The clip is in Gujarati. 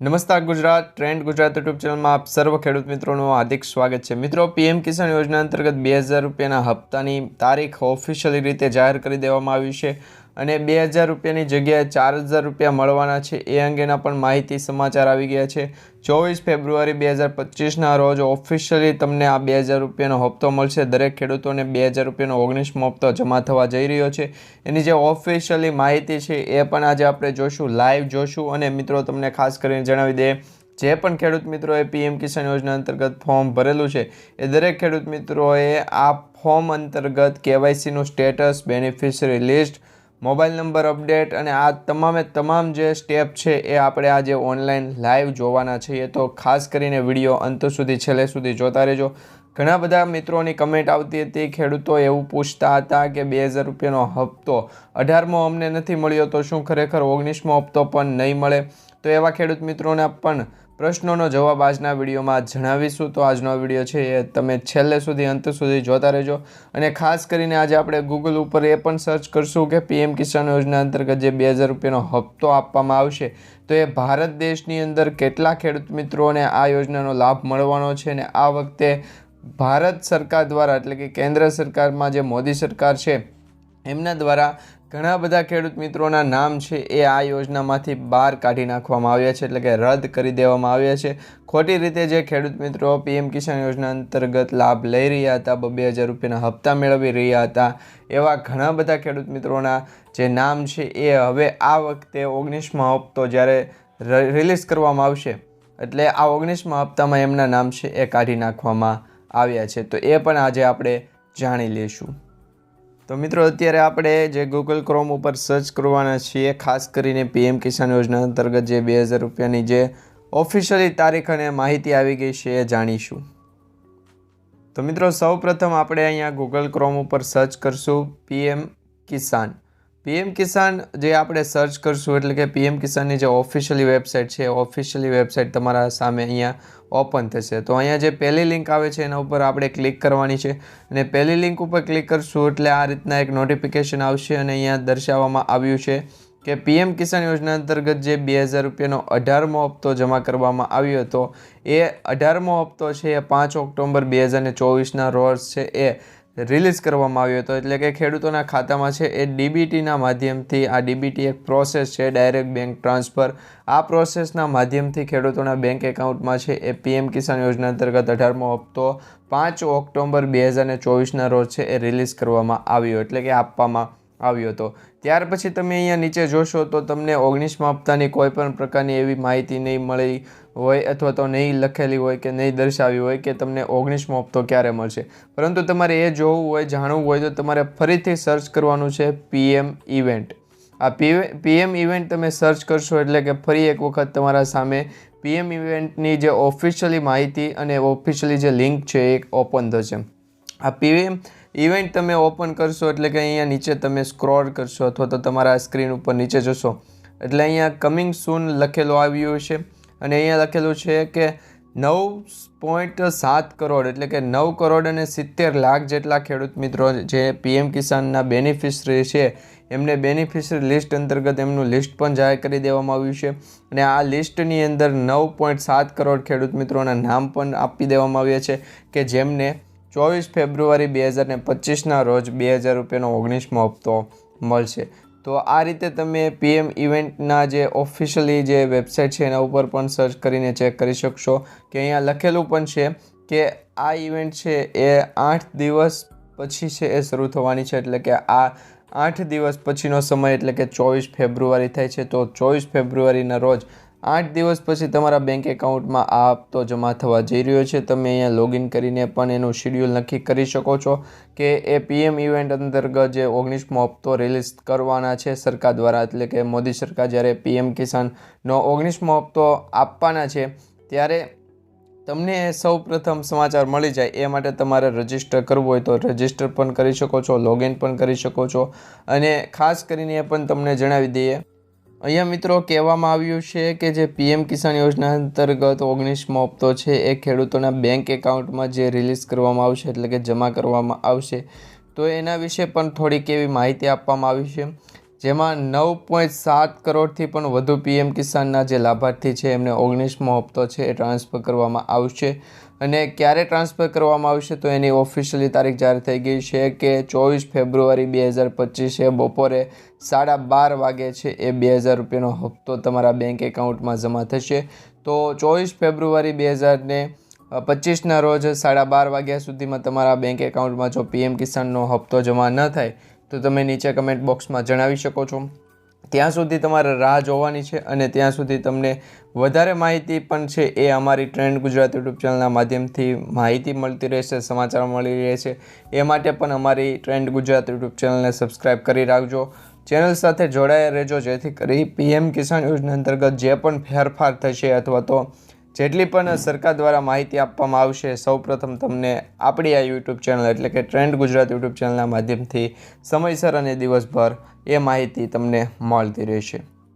નમસ્કાર ગુજરાત ટ્રેન્ડ ગુજરાત યુટ્યુબ ચેનલમાં આપ સર્વ ખેડૂત મિત્રોનું હાર્દિક સ્વાગત છે। મિત્રો, પીએમ કિસાન યોજના અંતર્ગત 2000 રૂપિયાના હપ્તાની તારીખ ઓફિશિયલી રીતે જાહેર કરી દેવામાં આવી છે અને 2000 રૂપિયાની જગ્યાએ 4000 રૂપિયા મળવાના છે એ અંગેના પણ માહિતી સમાચાર આવી ગયા છે। 24 ફેબ્રુઆરી 2025ના રોજ ઓફિશિયલી તમને આ 2000 રૂપિયાનો હપ્તો મળશે। દરેક ખેડૂતોને 2000 રૂપિયાનો 19મો હપ્તો જમા થવા જઈ રહ્યો છે। એની જે ઓફિશિયલી માહિતી છે એ પણ આજે આપણે જોશું, લાઈવ જોશું। અને મિત્રો, તમને ખાસ કરીને જણાવી દઈએ, જે પણ ખેડૂત મિત્રોએ પીએમ કિસાન યોજના અંતર્ગત ફોર્મ ભરેલું છે એ દરેક ખેડૂત મિત્રોએ આ ફોર્મ અંતર્ગત કેવાયસીનું status, beneficiary list, mobile number update અને આ તમામ જે સ્ટેપ છે એ આપણે આજે ઓનલાઈન લાઈવ જોવાના છીએ। તો ખાસ કરીને વિડીયો અંત સુધી છેલ્લે સુધી જોતા રહેજો। ઘણા બધા મિત્રોની કમેન્ટ આવતી હતી, ખેડૂતો એવું પૂછતા હતા કે 2000 રૂપિયાનો હપ્તો 18મો અમને નથી મળ્યો તો શું ખરેખર 19મો હપ્તો પણ નહીં મળે? તો એવા ખેડૂત મિત્રોના પણ પ્રશ્નોનો જવાબ આજના વિડીયોમાં જણાવીશું। તો આજનો વિડીયો છે એ તમે છેલ્લે સુધી અંત સુધી જોતા રહેજો। અને ખાસ કરીને આજે આપણે ગૂગલ ઉપર એ પણ સર્ચ કરશું કે પીએમ કિસાન યોજના અંતર્ગત જે 2000 રૂપિયાનો હપ્તો આપવામાં આવશે તો એ ભારત દેશની અંદર કેટલા ખેડૂત મિત્રોને આ યોજનાનો લાભ મળવાનો છે। અને આ વખતે ભારત સરકાર દ્વારા, એટલે કે કેન્દ્ર સરકારમાં જે મોદી સરકાર છે એમના દ્વારા ઘણા બધા ખેડૂત મિત્રોના નામ છે એ આ યોજનામાંથી બહાર કાઢી નાખવામાં આવ્યા છે, એટલે કે રદ કરી દેવામાં આવ્યા છે। ખોટી રીતે જે ખેડૂત મિત્રો પીએમ કિસાન યોજના અંતર્ગત લાભ લઈ રહ્યા હતા, 2000 રૂપિયાના હપ્તા મેળવી રહ્યા હતા, એવા ઘણા બધા ખેડૂત મિત્રોના જે નામ છે એ હવે આ વખતે 19મો હપ્તો જ્યારે રિલીઝ કરવામાં આવશે એટલે આ 19મા હપ્તામાં એમના નામ છે એ કાઢી નાખવામાં આવ્યા છે। તો એ પણ આજે આપણે જાણી લઈશું। તો મિત્રો, અત્યારે આપણે જે ગૂગલ ક્રોમ ઉપર સર્ચ કરવાના છીએ, ખાસ કરીને પીએમ કિસાન યોજના અંતર્ગત જે 2000 રૂપિયાની જે ઓફિશિયલી તારીખ અને માહિતી આવી ગઈ છે એ જાણીશું। તો મિત્રો, સૌપ્રથમ આપણે અહીંયા ગૂગલ ક્રોમ ઉપર સર્ચ કરશું પીએમ કિસાન। પીએમ કિસાન જે આપણે સર્ચ કરશું એટલે કે પીએમ કિસાનની જે ઓફિશિયલી વેબસાઇટ છે, ઓફિશિયલી વેબસાઇટ તમારા સામે અહીંયા ઓપન થશે। તો અહીંયા જે પહેલી લિંક આવે છે એના ઉપર આપણે ક્લિક કરવાની છે અને પહેલી લિંક ઉપર ક્લિક કરશું એટલે આ રીતના એક નોટિફિકેશન આવશે અને અહીંયા દર્શાવવામાં આવ્યું છે કે પીએમ કિસાન યોજના અંતર્ગત જે 2000 રૂપિયાનો 18મો હપ્તો જમા કરવામાં આવ્યો હતો એ 18મો હપ્તો છે એ 5 ઓક્ટોબર 2024ના રોજ છે એ રિલીઝ કરવામાં આવ્યો હતો। એટલે કે ખેડૂતોના ખાતામાં છે એ ડીબીટીના માધ્યમથી, આ ડીબીટી એક પ્રોસેસ છે, ડાયરેક્ટ બેંક ટ્રાન્સફર, આ પ્રોસેસના માધ્યમથી ખેડૂતોના બેંક એકાઉન્ટમાં છે એ પીએમ કિસાન યોજના અંતર્ગત 18મો હપ્તો 5 ઓક્ટોબર 2024ના રોજ છે એ રિલીઝ કરવામાં આવ્યો, એટલે કે આપવામાં આવ્યો હતો। ત્યાર પછી તમે અહીંયા નીચે જોશો તો તમને 19મા હપ્તાની કોઈ પણ પ્રકારની એવી માહિતી નહીં મળી હોય અથવા તો નહીં લખેલી હોય કે નહીં દર્શાવી હોય કે તમને 19મો હપ્તો ક્યારે મળશે। પરંતુ તમારે એ જોવું હોય, જાણવું હોય તો તમારે ફરીથી સર્ચ કરવાનું છે પીએમ ઇવેન્ટ। આ પીએમ ઇવેન્ટ તમે સર્ચ કરશો એટલે કે ફરી એક વખત તમારા સામે પીએમ ઇવેન્ટની જે ઓફિશિયલી માહિતી અને ઓફિશિયલી જે લિંક છે એ ઓપન થશે। આ પીએમ ઇવેન્ટ તમે ઓપન કરશો એટલે કે અહીંયા નીચે તમે સ્ક્રોલ કરશો અથવા તો તમારા સ્ક્રીન ઉપર નીચે જશો એટલે અહીંયા કમિંગ સૂન લખેલું આવ્યું છે અને અહીંયા લખેલું છે કે 9.7 કરોડ એટલે કે 9 કરોડ અને 70 લાખ જેટલા ખેડૂત મિત્રો જે પીએમ કિસાનના બેનિફિશરી છે એમને બેનિફિશરી લિસ્ટ અંતર્ગત એમનું લિસ્ટ પણ જાહેર કરી દેવામાં આવ્યું છે અને આ લિસ્ટની અંદર 9.7 કરોડ ખેડૂત મિત્રોના નામ પણ આપી દેવામાં આવ્યા છે કે જેમને 24 ફેબ્રુઆરી 2025ના રોજ 2000 રૂપિયાનો 19મો હપ્તો મળશે। તો આ રીતે તમે પીએમ ઇવેન્ટના જે ઓફિશિયલી જે વેબસાઇટ છે એના ઉપર પણ સર્ચ કરીને ચેક કરી શકશો કે અહીંયા લખેલું પણ છે કે આ ઇવેન્ટ છે એ 8 દિવસ પછી છે એ શરૂ થવાની છે, એટલે કે આ 8 દિવસ પછીનો સમય એટલે કે 24 ફેબ્રુઆરી થાય છે। તો 24 ફેબ્રુઆરીના રોજ 8 દિવસ પછી તમારા બેંક એકાઉન્ટમાં આ હપ્તો જમા થવા જઈ રહ્યો છે। તમે અહીંયા લોગિન કરીને પણ એનું શેડ્યુલ નક્કી કરી શકો છો કે એ પીએમ ઇવેન્ટ અંતર્ગત જે 19મો હપ્તો રિલીઝ કરવાના છે સરકાર દ્વારા, એટલે કે મોદી સરકાર જ્યારે પીએમ કિસાનનો 19મો હપ્તો આપવાના છે ત્યારે તમને સૌ પ્રથમ સમાચાર મળી જાય એ માટે તમારે રજિસ્ટર કરવું હોય તો રજિસ્ટર પણ કરી શકો છો, લોગિન પણ કરી શકો છો। અને ખાસ કરીને એ પણ તમને જણાવી દઈએ, અહીંયા મિત્રો કહેવામાં આવ્યું છે કે જે પીએમ કિસાન યોજના અંતર્ગત 19મો હપ્તો છે એ ખેડૂતોના બેંક એકાઉન્ટમાં જે રિલીઝ કરવામાં આવશે એટલે કે જમા કરવામાં આવશે તો એના વિશે પણ થોડીક એવી માહિતી આપવામાં આવી છે। જેમાં 9.7 કરોડથી પણ વધુ પીએમ કિસાનના જે લાભાર્થી છે એમને 19મો હપ્તો છે એ ટ્રાન્સફર કરવામાં આવશે. અને ક્યારે ટ્રાન્સફર કરવામાં આવશે તો એની ઓફિશિયલી તારીખ જાહેર થઈ ગઈ છે કે 24 ફેબ્રુઆરી 2025 બપોરે 12:30 વાગે છે એ 2000 રૂપિયાનો હપ્તો તમારા બેંક એકાઉન્ટમાં જમા થશે. તો 24 ફેબ્રુઆરી 2025ના રોજ 12:30 વાગ્યા સુધીમાં તમારા બેંક એકાઉન્ટમાં જો પીએમ કિસાનનો હપ્તો જમા ન થાય તો તમે નીચે કમેન્ટ બોક્સમાં જણાવી શકો છો. ત્યાં સુધી તમારે રાહ જોવાની છે અને ત્યાં સુધી તમને વધારે માહિતી પણ છે એ અમારી ટ્રેન્ડ ગુજરાત યુટ્યુબ ચેનલના માધ્યમથી માહિતી મળતી રહેશે, સમાચાર મળી રહેશે. એ માટે પણ અમારી ટ્રેન્ડ ગુજરાત યુટ્યુબ ચેનલને સબસ્ક્રાઈબ કરી રાખજો. ચેનલ સાથે જોડાયા રહેજો જેથી કરી પીએમ કિસાન યોજના અંતર્ગત જે પણ ફેરફાર થશે અથવા તો જેટલી પણ સરકાર દ્વારા માહિતી આપવામાં આવશે સૌપ્રથમ તમને આપણી આ યુટ્યુબ ચેનલ એટલે કે ટ્રેન્ડ ગુજરાત યુટ્યુબ ચેનલના માધ્યમથી સમયસર અને દિવસભર એ માહિતી તમને મળતી રહેશે.